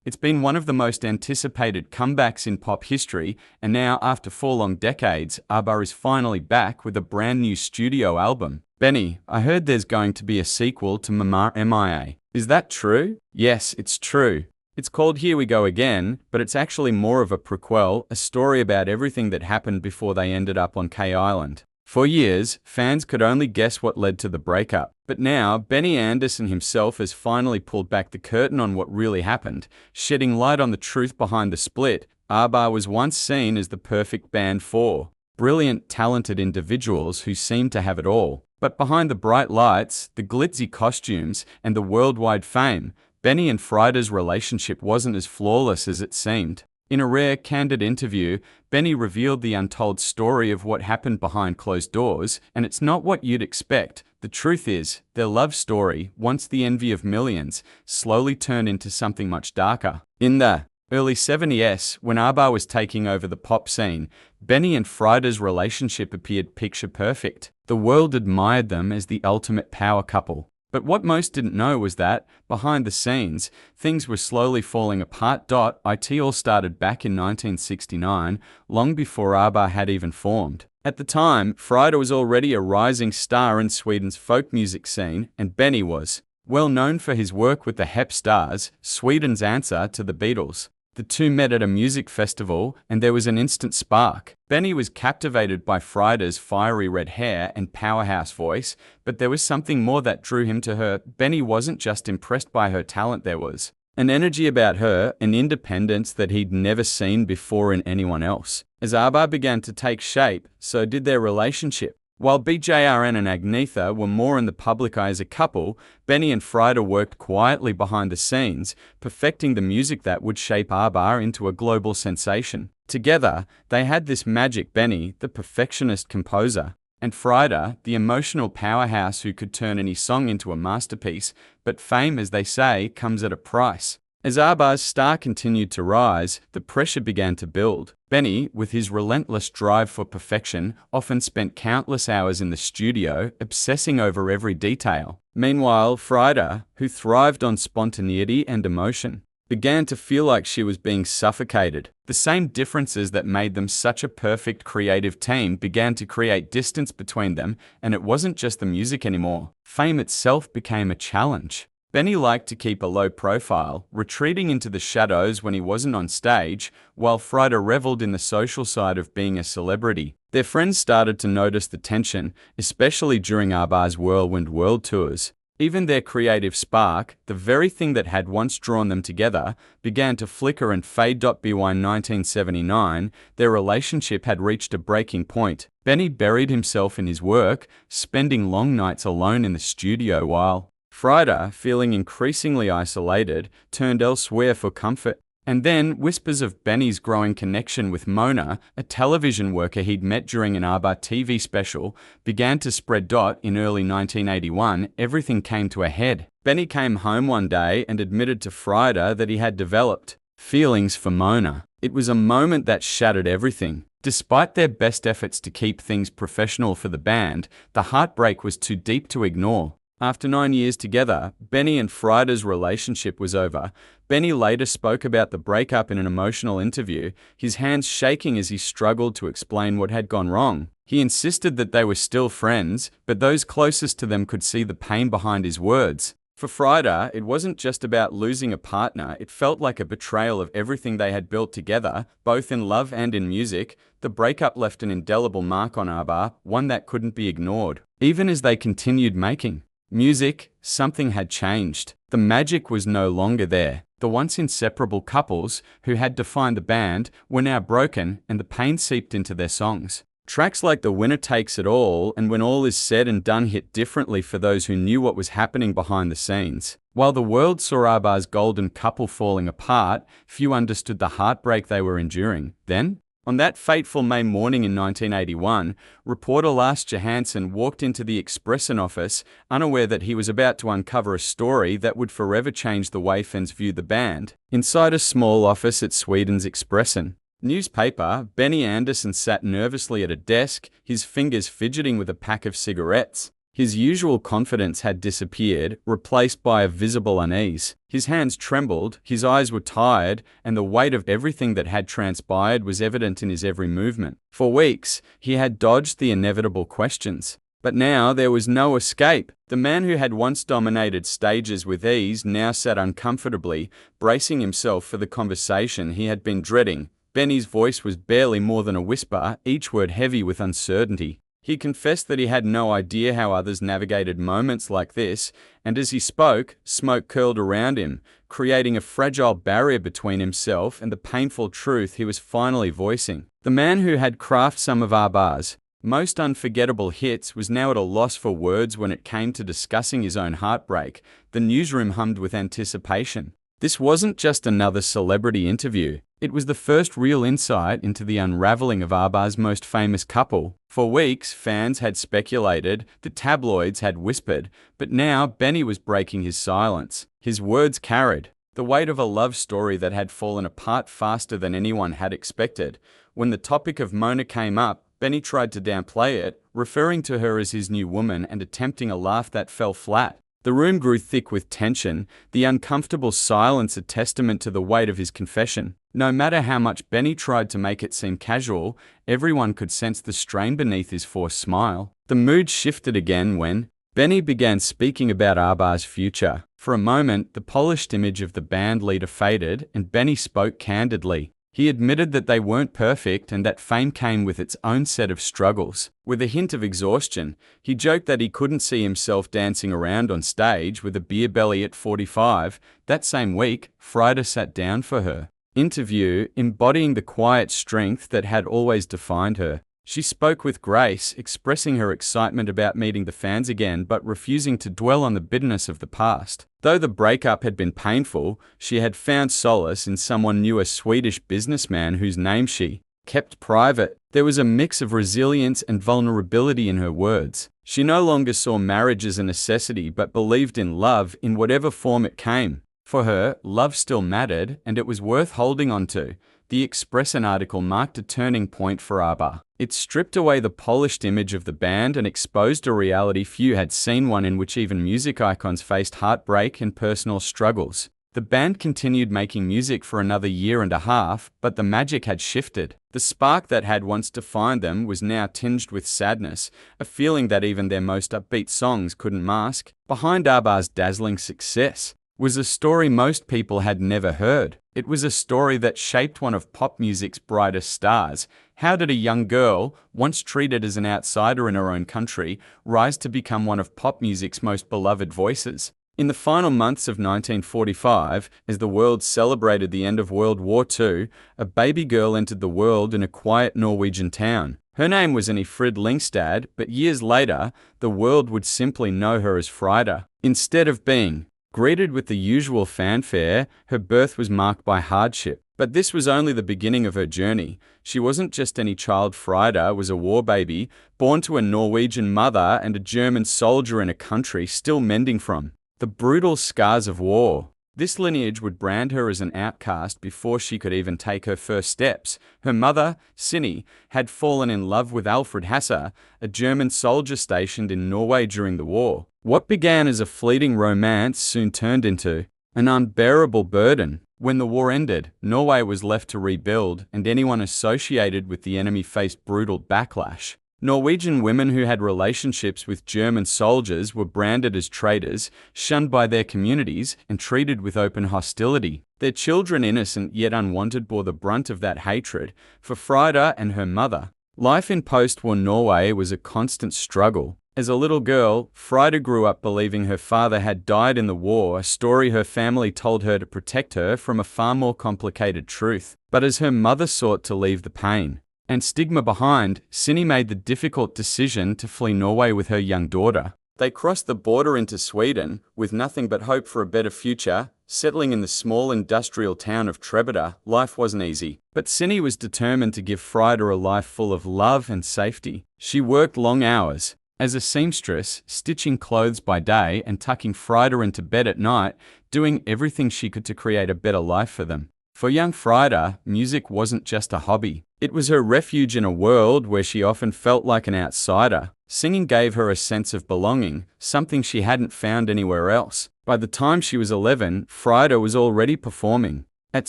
It's been one of the most anticipated comebacks in pop history, and now, after 4 long decades, ABBA is finally back with a brand new studio album. Benny, I heard there's going to be a sequel to Mama Mia. Is that true? Yes, it's true. It's called Here We Go Again, but it's actually more of a prequel, a story about everything that happened before they ended up on K Island. For years, fans could only guess what led to the breakup. But now, Benny Andersson himself has finally pulled back the curtain on what really happened, shedding light on the truth behind the split. ABBA was once seen as the perfect band for brilliant, talented individuals who seemed to have it all. But behind the bright lights, the glitzy costumes, and the worldwide fame, Benny and Frida's relationship wasn't as flawless as it seemed. In a rare, candid interview, Benny revealed the untold story of what happened behind closed doors, and it's not what you'd expect. The truth is, their love story, once the envy of millions, slowly turned into something much darker. In the early 70s, when ABBA was taking over the pop scene, Benny and Frida's relationship appeared picture perfect. The world admired them as the ultimate power couple. But what most didn't know was that, behind the scenes, things were slowly falling apart. It all started back in 1969, long before ABBA had even formed. At the time, Frida was already a rising star in Sweden's folk music scene, and Benny was well known for his work with the Hep Stars, Sweden's answer to the Beatles. The two met at a music festival, and there was an instant spark. Benny was captivated by Frida's fiery red hair and powerhouse voice, but there was something more that drew him to her. Benny wasn't just impressed by her talent, there was an energy about her, an independence that he'd never seen before in anyone else. As ABBA began to take shape, so did their relationship. While BJRN and Agnetha were more in the public eye as a couple, Benny and Frida worked quietly behind the scenes, perfecting the music that would shape ABBA into a global sensation. Together, they had this magic: Benny, the perfectionist composer, and Frida, the emotional powerhouse who could turn any song into a masterpiece. But fame, as they say, comes at a price. As ABBA's star continued to rise, the pressure began to build. Benny, with his relentless drive for perfection, often spent countless hours in the studio, obsessing over every detail. Meanwhile, Frida, who thrived on spontaneity and emotion, began to feel like she was being suffocated. The same differences that made them such a perfect creative team began to create distance between them, and it wasn't just the music anymore. Fame itself became a challenge. Benny liked to keep a low profile, retreating into the shadows when he wasn't on stage, while Frida reveled in the social side of being a celebrity. Their friends started to notice the tension, especially during ABBA's whirlwind world tours. Even their creative spark, the very thing that had once drawn them together, began to flicker and fade. By 1979, their relationship had reached a breaking point. Benny buried himself in his work, spending long nights alone in the studio, while Frida, feeling increasingly isolated, turned elsewhere for comfort. And then, whispers of Benny's growing connection with Mona, a television worker he'd met during an ABBA TV special, began to spread. In early 1981, everything came to a head. Benny came home one day and admitted to Frida that he had developed feelings for Mona. It was a moment that shattered everything. Despite their best efforts to keep things professional for the band, the heartbreak was too deep to ignore. After 9 years together, Benny and Frida's relationship was over. Benny later spoke about the breakup in an emotional interview, his hands shaking as he struggled to explain what had gone wrong. He insisted that they were still friends, but those closest to them could see the pain behind his words. For Frida, it wasn't just about losing a partner, it felt like a betrayal of everything they had built together, both in love and in music. The breakup left an indelible mark on ABBA, one that couldn't be ignored. Even as they continued making music, something had changed. The magic was no longer there. The once inseparable couples who had defined the band were now broken, and the pain seeped into their songs. Tracks like The Winner Takes It All and When All Is Said and Done hit differently for those who knew what was happening behind the scenes. While the world saw ABBA's golden couple falling apart, few understood the heartbreak they were enduring. Then, on that fateful May morning in 1981, reporter Lars Johansson walked into the Expressen office, unaware that he was about to uncover a story that would forever change the way fans viewed the band. Inside a small office at Sweden's Expressen newspaper, Benny Andersson sat nervously at a desk, his fingers fidgeting with a pack of cigarettes. His usual confidence had disappeared, replaced by a visible unease. His hands trembled, his eyes were tired, and the weight of everything that had transpired was evident in his every movement. For weeks, he had dodged the inevitable questions. But now there was no escape. The man who had once dominated stages with ease now sat uncomfortably, bracing himself for the conversation he had been dreading. Benny's voice was barely more than a whisper, each word heavy with uncertainty. He confessed that he had no idea how others navigated moments like this, and as he spoke, smoke curled around him, creating a fragile barrier between himself and the painful truth he was finally voicing. The man who had crafted some of ABBA's most unforgettable hits was now at a loss for words when it came to discussing his own heartbreak. The newsroom hummed with anticipation. This wasn't just another celebrity interview. It was the first real insight into the unraveling of ABBA's most famous couple. For weeks, fans had speculated, the tabloids had whispered, but now Benny was breaking his silence. His words carried the weight of a love story that had fallen apart faster than anyone had expected. When the topic of Mona came up, Benny tried to downplay it, referring to her as his new woman and attempting a laugh that fell flat. The room grew thick with tension, the uncomfortable silence a testament to the weight of his confession. No matter how much Benny tried to make it seem casual, everyone could sense the strain beneath his forced smile. The mood shifted again when Benny began speaking about ABBA's future. For a moment, the polished image of the band leader faded, and Benny spoke candidly. He admitted that they weren't perfect and that fame came with its own set of struggles. With a hint of exhaustion, he joked that he couldn't see himself dancing around on stage with a beer belly at 45. That same week, Frida sat down for her interview, embodying the quiet strength that had always defined her. She spoke with grace, expressing her excitement about meeting the fans again but refusing to dwell on the bitterness of the past. Though the breakup had been painful, she had found solace in someone new, a Swedish businessman whose name she kept private. There was a mix of resilience and vulnerability in her words. She no longer saw marriage as a necessity but believed in love in whatever form it came. For her, love still mattered, and it was worth holding on to. The Expression article marked a turning point for ABBA. It stripped away the polished image of the band and exposed a reality few had seen, one in which even music icons faced heartbreak and personal struggles. The band continued making music for another year and a half, but the magic had shifted. The spark that had once defined them was now tinged with sadness, a feeling that even their most upbeat songs couldn't mask. Behind ABBA's dazzling success was a story most people had never heard. It was a story that shaped one of pop music's brightest stars. How did a young girl, once treated as an outsider in her own country, rise to become one of pop music's most beloved voices? In the final months of 1945, as the world celebrated the end of World War II, a baby girl entered the world in a quiet Norwegian town. Her name was Frid Lingstad, but years later, the world would simply know her as Frida. Instead of being greeted with the usual fanfare, her birth was marked by hardship. But this was only the beginning of her journey. She wasn't just any child. Frida was a war baby, born to a Norwegian mother and a German soldier in a country still mending from the brutal scars of war. This lineage would brand her as an outcast before she could even take her first steps. Her mother, Sinni, had fallen in love with Alfred Hasse, a German soldier stationed in Norway during the war. What began as a fleeting romance soon turned into an unbearable burden. When the war ended, Norway was left to rebuild, and anyone associated with the enemy faced brutal backlash. Norwegian women who had relationships with German soldiers were branded as traitors, shunned by their communities, and treated with open hostility. Their children, innocent yet unwanted, bore the brunt of that hatred. For Frida and her mother, life in post-war Norway was a constant struggle. As a little girl, Frida grew up believing her father had died in the war, a story her family told her to protect her from a far more complicated truth. But as her mother sought to leave the pain and stigma behind, Sinni made the difficult decision to flee Norway with her young daughter. They crossed the border into Sweden, with nothing but hope for a better future. Settling in the small industrial town of Trebeda, life wasn't easy. But Sinni was determined to give Frida a life full of love and safety. She worked long hours as a seamstress, stitching clothes by day and tucking Frida into bed at night, doing everything she could to create a better life for them. For young Frida, music wasn't just a hobby. It was her refuge in a world where she often felt like an outsider. Singing gave her a sense of belonging, something she hadn't found anywhere else. By the time she was 11, Frida was already performing. At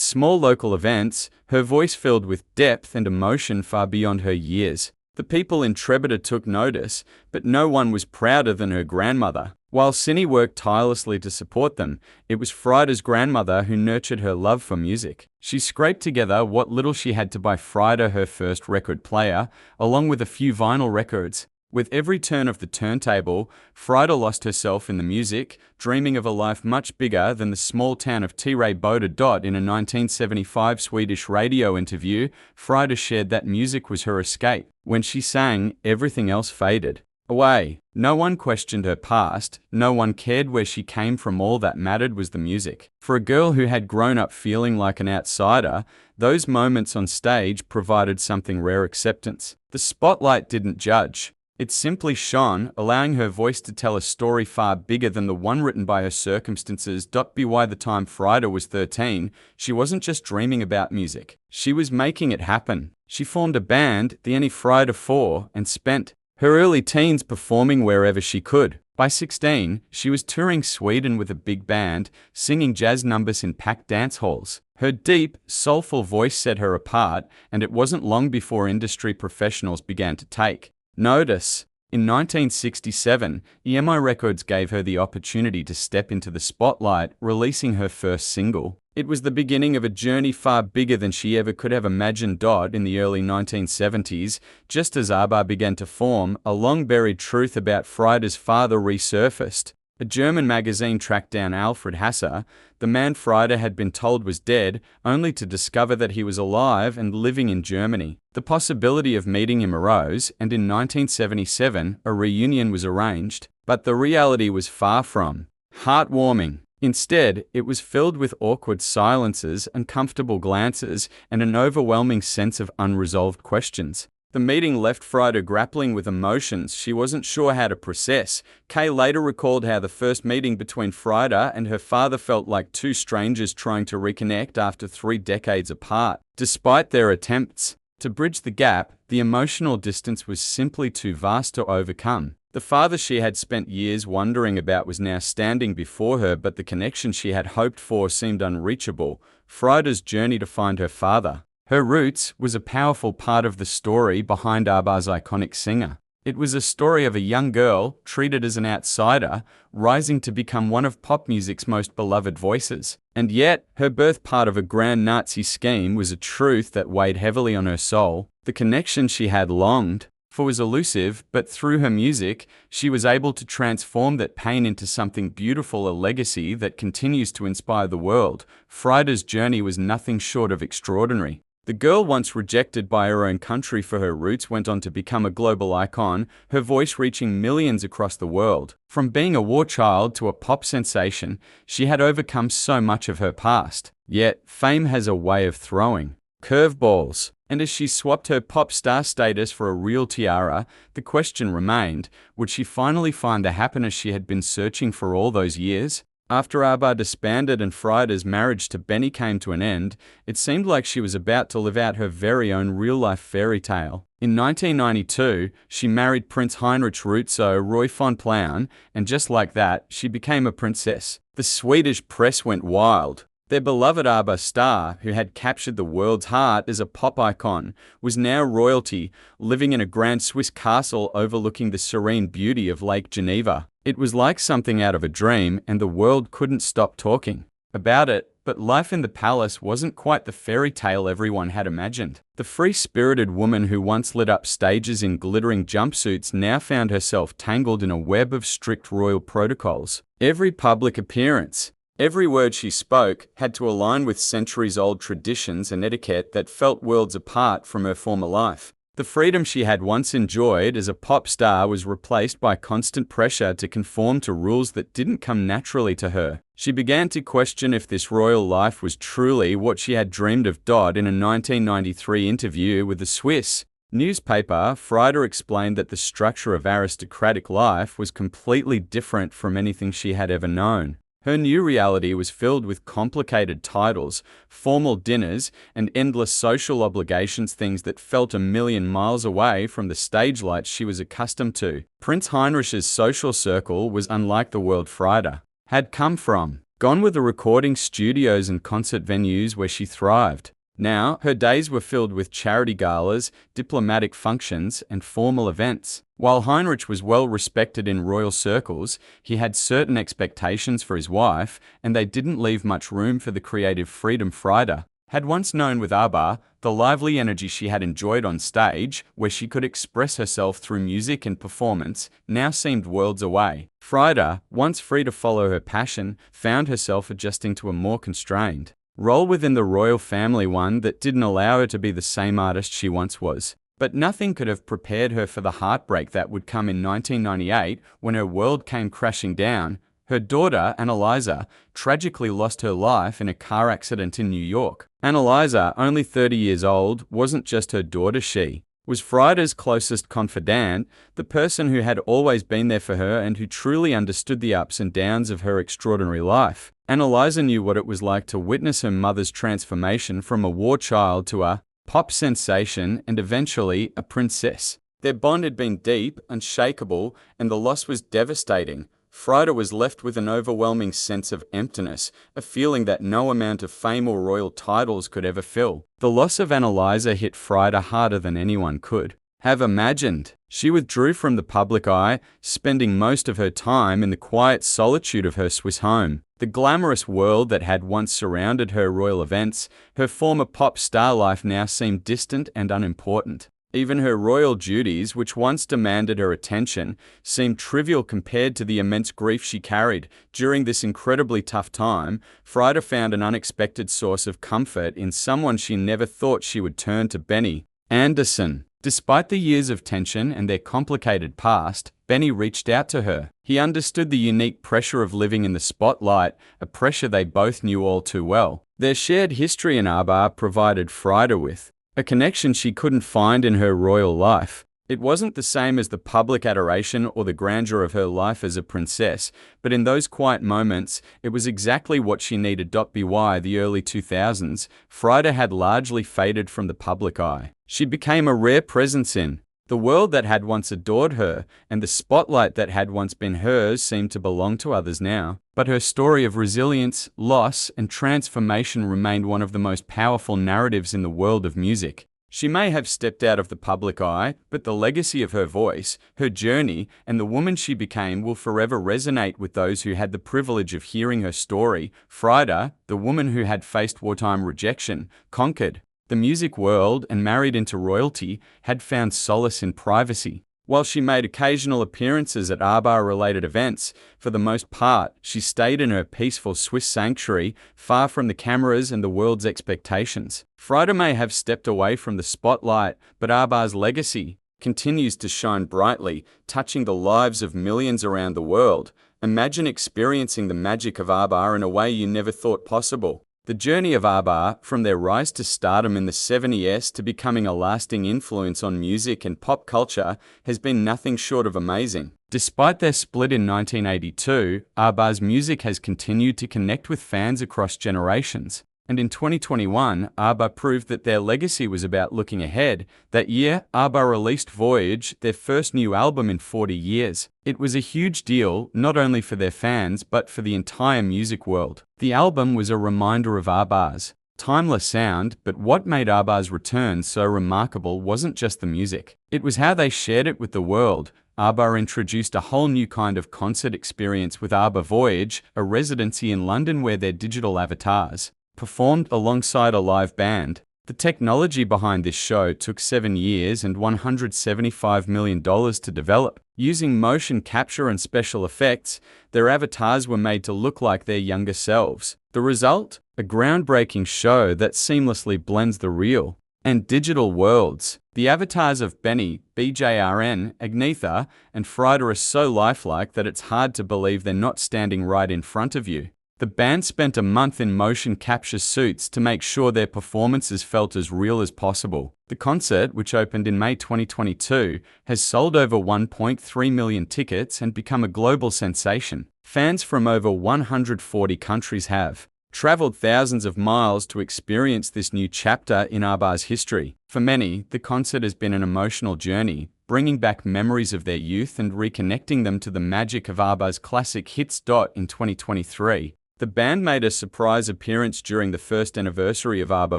small local events, her voice filled with depth and emotion far beyond her years. The people in Trebeda took notice, but no one was prouder than her grandmother. While Cine worked tirelessly to support them, it was Frida's grandmother who nurtured her love for music. She scraped together what little she had to buy Frida her first record player, along with a few vinyl records. With every turn of the turntable, Frida lost herself in the music, dreaming of a life much bigger than the small town of Boda. In a 1975 Swedish radio interview, Frida shared that music was her escape. When she sang, everything else faded away. No one questioned her past, no one cared where she came from. All that mattered was the music. For a girl who had grown up feeling like an outsider, those moments on stage provided something rare: acceptance. The spotlight didn't judge. It simply shone, allowing her voice to tell a story far bigger than the one written by her circumstances. By the time Frida was 13, she wasn't just dreaming about music. She was making it happen. She formed a band, the Any Frida 4, and spent her early teens performing wherever she could. By 16, she was touring Sweden with a big band, singing jazz numbers in packed dance halls. Her deep, soulful voice set her apart, and it wasn't long before industry professionals began to take notice. In 1967, EMI Records gave her the opportunity to step into the spotlight, releasing her first single. It was the beginning of a journey far bigger than she ever could have imagined. In the early 1970s, just as ABBA began to form, a long-buried truth about Frida's father resurfaced. A German magazine tracked down Alfred Hasser, the man Frida had been told was dead, only to discover that he was alive and living in Germany. The possibility of meeting him arose, and in 1977, a reunion was arranged. But the reality was far from heartwarming. Instead, it was filled with awkward silences, uncomfortable glances, and an overwhelming sense of unresolved questions. The meeting left Frida grappling with emotions she wasn't sure how to process. Kay later recalled how the first meeting between Frida and her father felt like two strangers trying to reconnect after 3 decades apart. Despite their attempts to bridge the gap, the emotional distance was simply too vast to overcome. The father she had spent years wondering about was now standing before her, but the connection she had hoped for seemed unreachable. Frida's journey to find her father, her roots, was a powerful part of the story behind ABBA's iconic singer. It was a story of a young girl, treated as an outsider, rising to become one of pop music's most beloved voices. And yet, her birth part of a grand Nazi scheme was a truth that weighed heavily on her soul. The connection she had longed for was elusive, but through her music, she was able to transform that pain into something beautiful, a legacy that continues to inspire the world. Frida's journey was nothing short of extraordinary. The girl, once rejected by her own country for her roots, went on to become a global icon, her voice reaching millions across the world. From being a war child to a pop sensation, she had overcome so much of her past. Yet, fame has a way of throwing curveballs. And as she swapped her pop star status for a real tiara, the question remained, would she finally find the happiness she had been searching for all those years? After ABBA disbanded and Frida's marriage to Benny came to an end, it seemed like she was about to live out her very own real-life fairy tale. In 1992, she married Prince Heinrich Rutzo Roy von Plauen, and just like that, she became a princess. The Swedish press went wild. Their beloved ABBA star, who had captured the world's heart as a pop icon, was now royalty, living in a grand Swiss castle overlooking the serene beauty of Lake Geneva. It was like something out of a dream, and the world couldn't stop talking about it. But life in the palace wasn't quite the fairy tale everyone had imagined. The free-spirited woman who once lit up stages in glittering jumpsuits now found herself tangled in a web of strict royal protocols. Every public appearance, every word she spoke, had to align with centuries-old traditions and etiquette that felt worlds apart from her former life. The freedom she had once enjoyed as a pop star was replaced by constant pressure to conform to rules that didn't come naturally to her. She began to question if this royal life was truly what she had dreamed of. In a 1993 interview with the Swiss newspaper, Frida explained that the structure of aristocratic life was completely different from anything she had ever known. Her new reality was filled with complicated titles, formal dinners, and endless social obligations, things that felt a million miles away from the stage lights she was accustomed to. Prince Heinrich's social circle was unlike the world Frida had come from. Gone were the recording studios and concert venues where she thrived. Now, her days were filled with charity galas, diplomatic functions, and formal events. While Heinrich was well respected in royal circles, he had certain expectations for his wife, and they didn't leave much room for the creative freedom Frida had once known with ABBA. The lively energy she had enjoyed on stage, where she could express herself through music and performance, now seemed worlds away. Frida, once free to follow her passion, found herself adjusting to a more constrained role within the royal family, one that didn't allow her to be the same artist she once was. But nothing could have prepared her for the heartbreak that would come in 1998 when her world came crashing down. Her daughter, Annalisa, tragically lost her life in a car accident in New York. Annalisa, only 30 years old, wasn't just her daughter, she was Frida's closest confidant, the person who had always been there for her and who truly understood the ups and downs of her extraordinary life. Annalisa knew what it was like to witness her mother's transformation from a war child to a pop sensation and eventually a princess. Their bond had been deep, unshakable, and the loss was devastating. Frida was left with an overwhelming sense of emptiness, a feeling that no amount of fame or royal titles could ever fill. The loss of Annalisa hit Frida harder than anyone could have imagined. She withdrew from the public eye, spending most of her time in the quiet solitude of her Swiss home. The glamorous world that had once surrounded her royal events, her former pop star life, now seemed distant and unimportant. Even her royal duties, which once demanded her attention, seemed trivial compared to the immense grief she carried. During this incredibly tough time, Frida found an unexpected source of comfort in someone she never thought she would turn to: Benny Andersson. Despite the years of tension and their complicated past, Benny reached out to her. He understood the unique pressure of living in the spotlight, a pressure they both knew all too well. Their shared history in ABBA provided Frida with a connection she couldn't find in her royal life. It wasn't the same as the public adoration or the grandeur of her life as a princess, but in those quiet moments, it was exactly what she needed. By the early 2000s, Frida had largely faded from the public eye. She became a rare presence in the world that had once adored her, and the spotlight that had once been hers seemed to belong to others now. But her story of resilience, loss, and transformation remained one of the most powerful narratives in the world of music. She may have stepped out of the public eye, but the legacy of her voice, her journey, and the woman she became will forever resonate with those who had the privilege of hearing her story. Frida, the woman who had faced wartime rejection, conquered the music world, and married into royalty, had found solace in privacy. While she made occasional appearances at ABBA-related events, for the most part, she stayed in her peaceful Swiss sanctuary, far from the cameras and the world's expectations. Frida may have stepped away from the spotlight, but ABBA's legacy continues to shine brightly, touching the lives of millions around the world. Imagine experiencing the magic of ABBA in a way you never thought possible. The journey of ABBA, from their rise to stardom in the 70s to becoming a lasting influence on music and pop culture, has been nothing short of amazing. Despite their split in 1982, ABBA's music has continued to connect with fans across generations. And in 2021, ABBA proved that their legacy was about looking ahead. That year, ABBA released Voyage, their first new album in 40 years. It was a huge deal, not only for their fans, but for the entire music world. The album was a reminder of ABBA's timeless sound, but what made ABBA's return so remarkable wasn't just the music. It was how they shared it with the world. ABBA introduced a whole new kind of concert experience with ABBA Voyage, a residency in London where their digital avatars performed alongside a live band. The technology behind this show took 7 years and $175 million to develop. Using motion capture and special effects, their avatars were made to look like their younger selves. The result? A groundbreaking show that seamlessly blends the real and digital worlds. The avatars of Benny, BJRN, Agnetha, and Frida are so lifelike that it's hard to believe they're not standing right in front of you. The band spent a month in motion capture suits to make sure their performances felt as real as possible. The concert, which opened in May 2022, has sold over 1.3 million tickets and become a global sensation. Fans from over 140 countries have traveled thousands of miles to experience this new chapter in ABBA's history. For many, the concert has been an emotional journey, bringing back memories of their youth and reconnecting them to the magic of ABBA's classic hits. In 2023, the band made a surprise appearance during the first anniversary of ABBA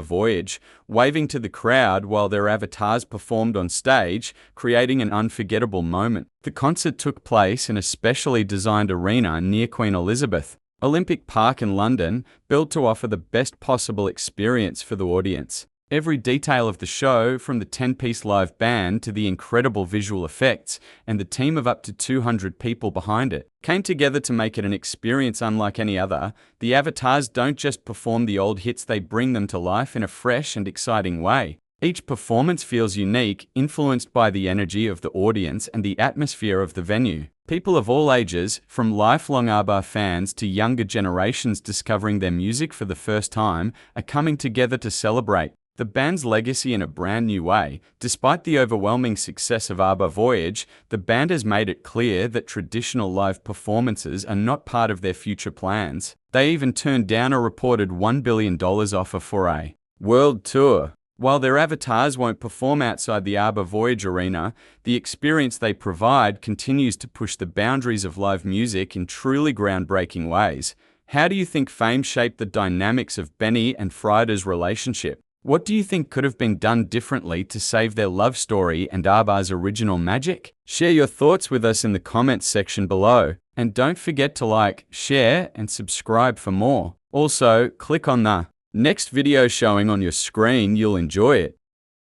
Voyage, waving to the crowd while their avatars performed on stage, creating an unforgettable moment. The concert took place in a specially designed arena near Queen Elizabeth Olympic Park in London, built to offer the best possible experience for the audience. Every detail of the show, from the 10-piece live band to the incredible visual effects and the team of up to 200 people behind it, came together to make it an experience unlike any other. The avatars don't just perform the old hits, they bring them to life in a fresh and exciting way. Each performance feels unique, influenced by the energy of the audience and the atmosphere of the venue. People of all ages, from lifelong ABBA fans to younger generations discovering their music for the first time, are coming together to celebrate the band's legacy in a brand new way. Despite the overwhelming success of ABBA Voyage, the band has made it clear that traditional live performances are not part of their future plans. They even turned down a reported $1 billion offer for a world tour. While their avatars won't perform outside the ABBA Voyage arena, the experience they provide continues to push the boundaries of live music in truly groundbreaking ways. How do you think fame shaped the dynamics of Benny and Frida's relationship? What do you think could have been done differently to save their love story and ABBA's original magic? Share your thoughts with us in the comments section below. And don't forget to like, share, and subscribe for more. Also, click on the next video showing on your screen. You'll enjoy it.